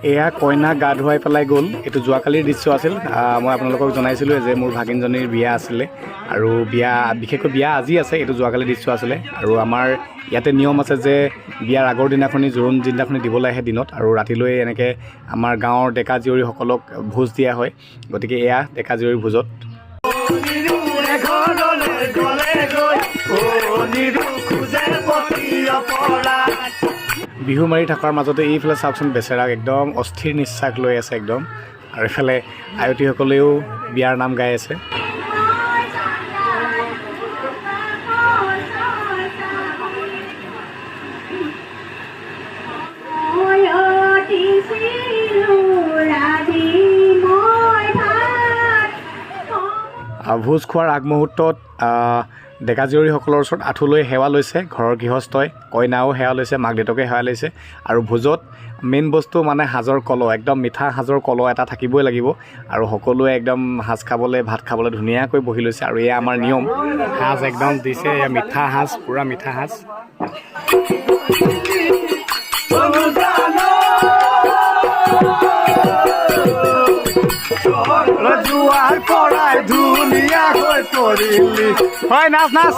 এয়া কইনা গা ধুৱাই পেলাই গ'ল। এইটো যোৱাকালিৰ দৃশ্য আছিল। মই আপোনালোকক জনাইছিলোঁ যে মোৰ ভাগিনজনীৰ বিয়া আছিলে আৰু বিশেষকৈ বিয়া আজি আছে। এইটো যোৱাকালিৰ দৃশ্য আছিলে আৰু আমাৰ ইয়াতে নিয়ম আছে যে বিয়াৰ আগৰ দিনাখনি জোৰোণ যিদিনাখনি দিবলৈ আহে দিনত আৰু ৰাতিলৈ এনেকৈ আমাৰ গাঁৱৰ ডেকা জীয়ৰীসকলক ভোজ দিয়া হয়। গতিকে এয়া ডেকা জীয়ৰীৰ ভোজত বিহু মাৰি থকাৰ মাজতে এইফালে চাওকচোন বেচেৰাক একদম অস্থিৰ নিশ্বাস লৈ আছে একদম, আৰু এইফালে আয়তীসকলেও বিয়াৰ নাম গাই আছে। ভোজ খোৱাৰ আগমুহূৰ্তত ডেকা জীয়ৰীসকলৰ ওচৰত আঁঠু লৈ সেৱা লৈছে ঘৰৰ গৃহস্থই, কইনাও সেৱা লৈছে, মাক দেউতাকে সেৱা লৈছে। আৰু ভোজত মেইন বস্তু মানে সাজৰ কলহ, একদম মিঠা সাজৰ কলহ এটা থাকিবই লাগিব আৰু সকলোৱে একদম সাজ খাবলৈ ভাত খাবলৈ ধুনীয়াকৈ বহি লৈছে। আৰু এয়া আমাৰ নিয়ম, সাজ একদম দিছে, এয়া মিঠা সাজ, পূৰা মিঠা সাজ। জোৱাৰ পৰাই ধুনীয়াকৈ পৰিলি, হয় নাচ নাচ।